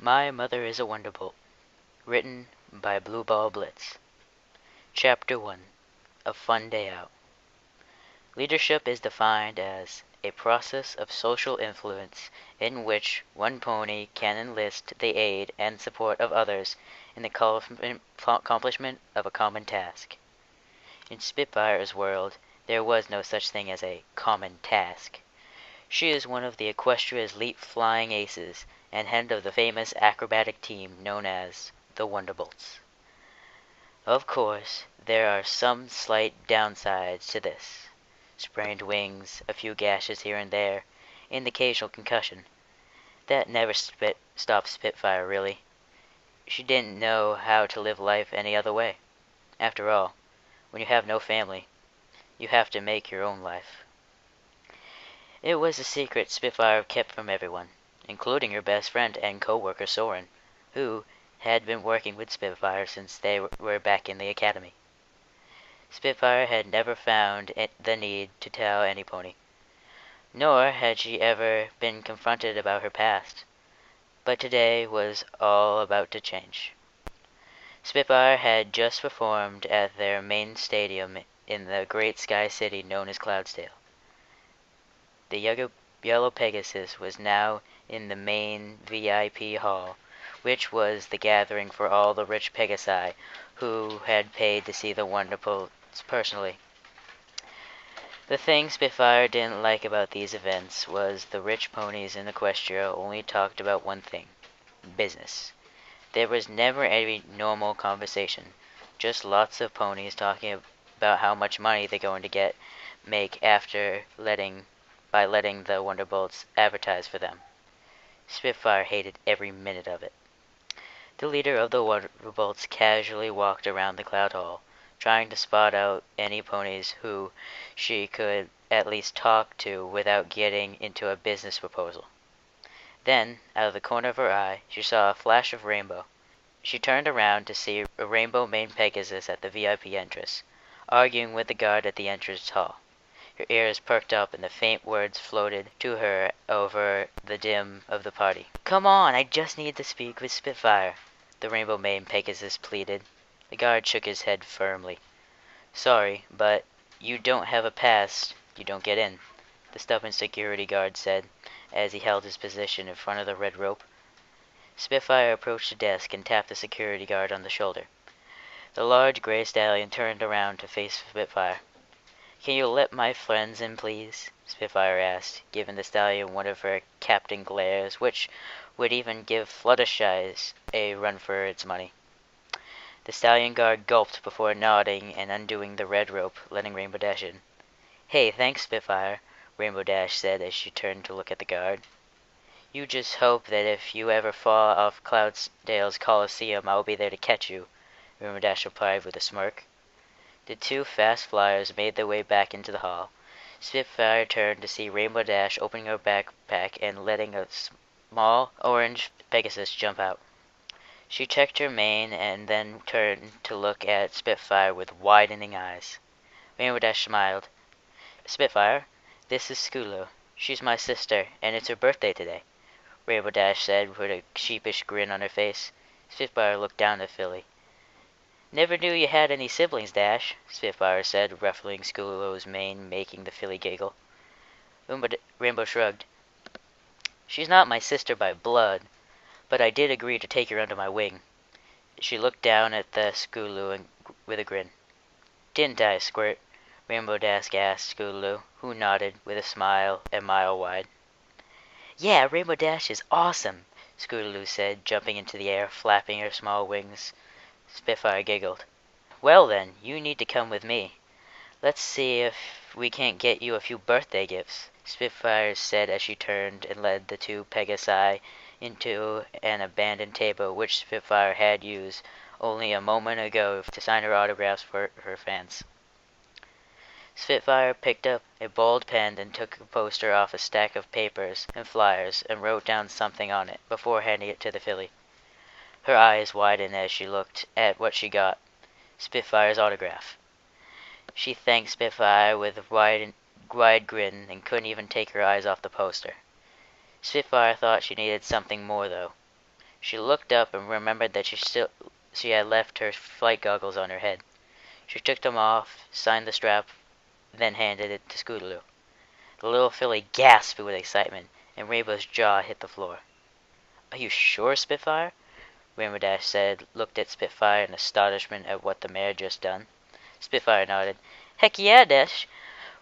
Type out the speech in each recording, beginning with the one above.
My Mother is a Wonderbolt. Written by Blueball-Blitz. Chapter 1. A Fun Day Out. Leadership is defined as a process of social influence in which one pony can enlist the aid and support of others in the accomplishment of a common task. In Spitfire's world, there was no such thing as a common task. She is one of the Equestria's elite flying aces and head of the famous acrobatic team known as the Wonderbolts. Of course, there are some slight downsides to this. Sprained wings, a few gashes here and there, and occasional concussion. That never stopped Spitfire, really. She didn't know how to live life any other way. After all, when you have no family, you have to make your own life. It was a secret Spitfire kept from everyone, including her best friend and co-worker Soren, who had been working with Spitfire since they were back in the academy. Spitfire had never found the need to tell anypony, nor had she ever been confronted about her past. But today was all about to change. Spitfire had just performed at their main stadium in the great sky city known as Cloudsdale. The yellow Pegasus was now in the main VIP hall, which was the gathering for all the rich Pegasi who had paid to see the Wonderbolts personally. The thing Spitfire didn't like about these events was the rich ponies in Equestria only talked about one thing: business. There was never any normal conversation, just lots of ponies talking about how much money they're going to make after letting the Wonderbolts advertise for them. Spitfire hated every minute of it. The leader of the Wonderbolts casually walked around the Cloud Hall, trying to spot out any ponies who she could at least talk to without getting into a business proposal. Then, out of the corner of her eye, she saw a flash of rainbow. She turned around to see a rainbow-maned Pegasus at the VIP entrance, arguing with the guard at the entrance hall. Her ears perked up and the faint words floated to her over the din of the party. "Come on, I just need to speak with Spitfire," the rainbow-maned Pegasus pleaded. The guard shook his head firmly. "Sorry, but you don't have a pass, you don't get in," the stubborn security guard said, as he held his position in front of the red rope. Spitfire approached the desk and tapped the security guard on the shoulder. The large gray stallion turned around to face Spitfire. "Can you let my friends in, please?" Spitfire asked, giving the stallion one of her captain glares, which would even give Fluttershy a run for its money. The stallion guard gulped before nodding and undoing the red rope, letting Rainbow Dash in. "Hey, thanks, Spitfire," Rainbow Dash said as she turned to look at the guard. "You just hope that if you ever fall off Cloudsdale's Coliseum, I'll be there to catch you," Rainbow Dash replied with a smirk. The two fast flyers made their way back into the hall. Spitfire turned to see Rainbow Dash opening her backpack and letting a small orange Pegasus jump out. She checked her mane and then turned to look at Spitfire with widening eyes. Rainbow Dash smiled. "Spitfire, this is Skulu. She's my sister, and it's her birthday today," Rainbow Dash said with a sheepish grin on her face. Spitfire looked down at Philly. "Never knew you had any siblings, Dash," Spitfire said, ruffling Skulu's mane, making the filly giggle. Rainbow shrugged. "She's not my sister by blood, but I did agree to take her under my wing." She looked down at the Skulu with a grin. "Didn't I, Squirt?" Rainbow Dash asked Skulu, who nodded with a smile a mile wide. "Yeah, Rainbow Dash is awesome," Skulu said, jumping into the air, flapping her small wings. Spitfire giggled. "Well then, you need to come with me. Let's see if we can't get you a few birthday gifts," Spitfire said as she turned and led the two Pegasi into an abandoned table which Spitfire had used only a moment ago to sign her autographs for her fans. Spitfire picked up a bold pen and took a poster off a stack of papers and flyers and wrote down something on it before handing it to the filly. Her eyes widened as she looked at what she got: Spitfire's autograph. She thanked Spitfire with a wide grin and couldn't even take her eyes off the poster. Spitfire thought she needed something more, though. She looked up and remembered that she had left her flight goggles on her head. She took them off, signed the strap, then handed it to Scootaloo. The little filly gasped with excitement, and Rainbow's jaw hit the floor. "Are you sure, Spitfire?" Rainbow Dash said, looked at Spitfire in astonishment at what the mare had just done. Spitfire nodded. "Heck yeah, Dash.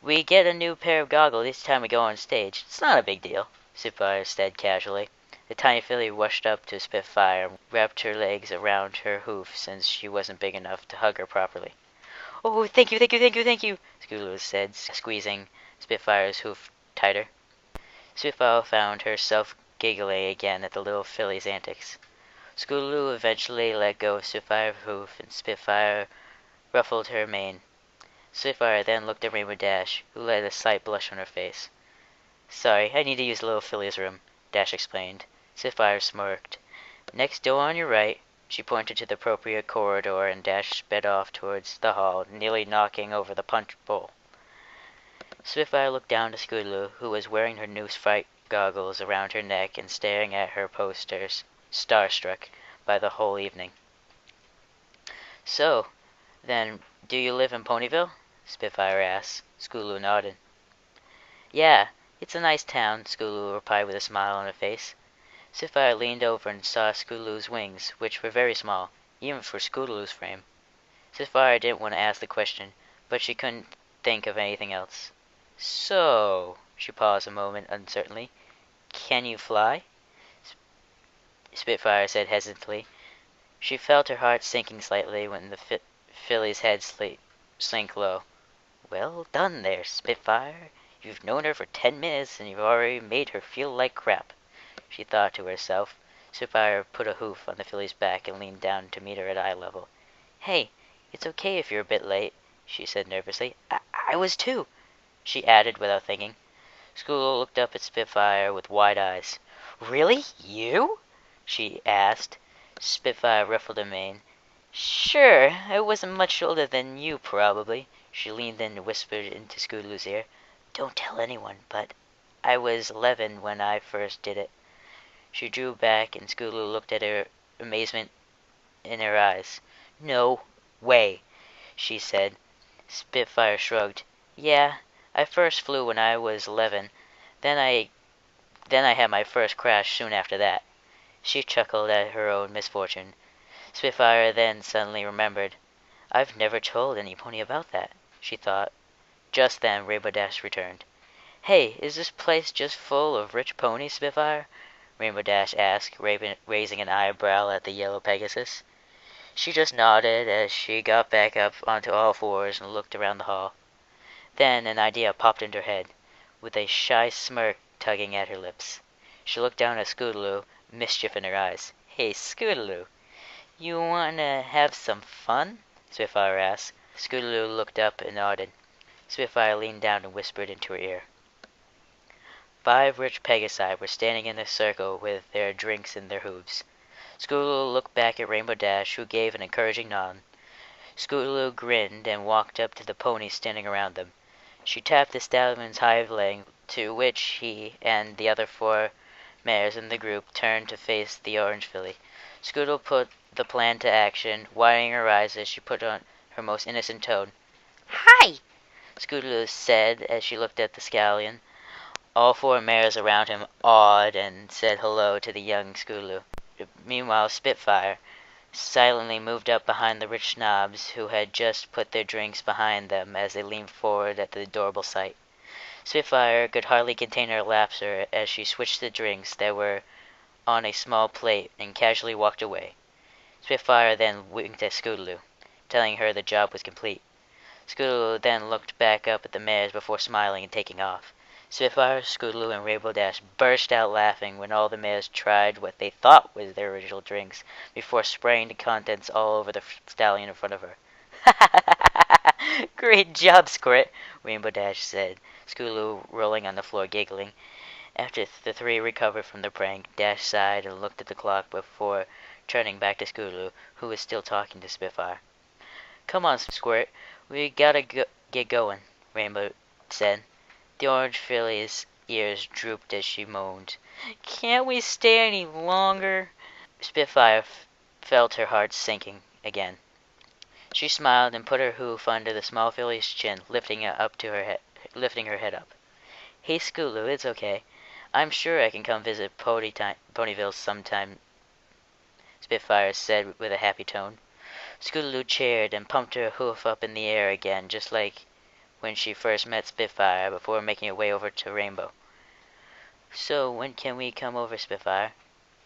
We get a new pair of goggles each time we go on stage. It's not a big deal," Spitfire said casually. The tiny filly rushed up to Spitfire and wrapped her legs around her hoof since she wasn't big enough to hug her properly. "Oh, thank you, thank you, thank you, thank you," Scootaloo said, squeezing Spitfire's hoof tighter. Spitfire found herself giggling again at the little filly's antics. Scootaloo eventually let go of Spitfire's hoof, and Spitfire ruffled her mane. Spitfire then looked at Rainbow Dash, who let a slight blush on her face. "Sorry, I need to use the little filly's room," Dash explained. Spitfire smirked. "Next door on your right." She pointed to the appropriate corridor, and Dash sped off towards the hall, nearly knocking over the punch bowl. Spitfire looked down to Scootaloo, who was wearing her new fright goggles around her neck and staring at her posters, starstruck by the whole evening. "So, then, do you live in Ponyville?" Spitfire asked. Scootaloo nodded. "Yeah, it's a nice town," Scootaloo replied with a smile on her face. Spitfire leaned over and saw Scootaloo's wings, which were very small, even for Scootaloo's frame. Spitfire didn't want to ask the question, but she couldn't think of anything else. "So," she paused a moment uncertainly, "can you fly?" Spitfire said hesitantly. She felt her heart sinking slightly when the filly's head sank low. "Well done there, Spitfire. You've known her for 10 minutes, and you've already made her feel like crap," she thought to herself. Spitfire put a hoof on the filly's back and leaned down to meet her at eye level. "Hey, it's okay if you're a bit late," she said nervously. I was too," she added without thinking. Scootaloo looked up at Spitfire with wide eyes. "Really? You?" she asked. Spitfire ruffled her mane. "Sure, I wasn't much older than you, probably." She leaned in and whispered into Scootaloo's ear. "Don't tell anyone, but I was 11 when I first did it." She drew back, and Scootaloo looked at her, amazement in her eyes. "No way," she said. Spitfire shrugged. "Yeah, I first flew when I was 11. Then I had my first crash soon after that." She chuckled at her own misfortune. Spitfire then suddenly remembered. "I've never told anypony about that," she thought. Just then Rainbow Dash returned. "Hey, is this place just full of rich ponies, Spitfire?" Rainbow Dash asked, raising an eyebrow at the yellow Pegasus. She just nodded as she got back up onto all fours and looked around the hall. Then an idea popped into her head, with a shy smirk tugging at her lips. She looked down at Scootaloo, mischief in her eyes. "Hey, Scootaloo, you want to have some fun?" Spitfire asked. Scootaloo looked up and nodded. Spitfire leaned down and whispered into her ear. 5 rich Pegasi were standing in a circle with their drinks in their hooves. Scootaloo looked back at Rainbow Dash, who gave an encouraging nod. Scootaloo grinned and walked up to the ponies standing around them. She tapped the stallion's hind leg, to which he and the other 4 mares in the group turned to face the orange filly. Scootaloo put the plan to action, widening her eyes as she put on her most innocent tone. "Hi!" Scootaloo said as she looked at the stallion. All 4 mares around him awed and said hello to the young Scootaloo. Meanwhile, Spitfire silently moved up behind the rich snobs who had just put their drinks behind them as they leaned forward at the adorable sight. Spitfire could hardly contain her laughter as she switched the drinks that were on a small plate and casually walked away. Spitfire then winked at Scootaloo, telling her the job was complete. Scootaloo then looked back up at the mares before smiling and taking off. Spitfire, Scootaloo, and Rainbow Dash burst out laughing when all the mares tried what they thought was their original drinks before spraying the contents all over the stallion in front of her. "Great job, Squirt," Rainbow Dash said, Scootaloo rolling on the floor giggling. After the 3 recovered from the prank, Dash sighed and looked at the clock before turning back to Scootaloo, who was still talking to Spitfire. "Come on, Squirt, we gotta get going," Rainbow said. The orange filly's ears drooped as she moaned. "Can't we stay any longer?" Spitfire felt her heart sinking again. She smiled and put her hoof under the small filly's chin, lifting her head up. "Hey, Scootaloo, it's okay. I'm sure I can come visit Ponyville sometime," Spitfire said with a happy tone. Scootaloo cheered and pumped her hoof up in the air again, just like when she first met Spitfire before making her way over to Rainbow. "So when can we come over, Spitfire?"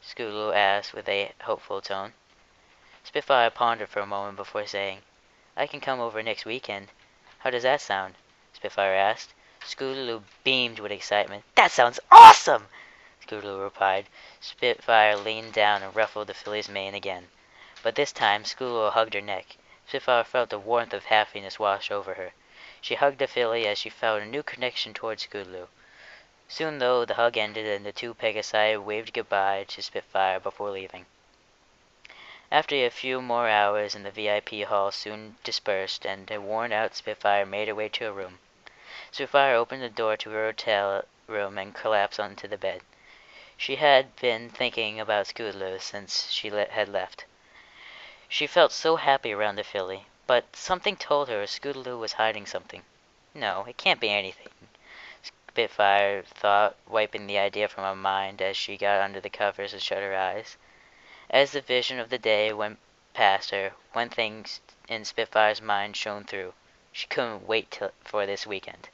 Scootaloo asked with a hopeful tone. Spitfire pondered for a moment before saying, "I can come over next weekend. How does that sound?" Spitfire asked. Scootaloo beamed with excitement. "That sounds awesome!" Scootaloo replied. Spitfire leaned down and ruffled the filly's mane again. But this time Scootaloo hugged her neck. Spitfire felt the warmth of happiness wash over her. She hugged the filly as she felt a new connection towards Scootaloo. Soon, though, the hug ended and the two Pegasi waved goodbye to Spitfire before leaving. After a few more hours in the VIP hall soon dispersed, and a worn-out Spitfire made her way to her room. Spitfire opened the door to her hotel room and collapsed onto the bed. She had been thinking about Scootaloo since she had left. She felt so happy around the filly, but something told her Scootaloo was hiding something. No, it can't be anything, Spitfire thought, wiping the idea from her mind as she got under the covers and shut her eyes. As the vision of the day went past her, one thing in Spitfire's mind shone through. She couldn't wait for this weekend.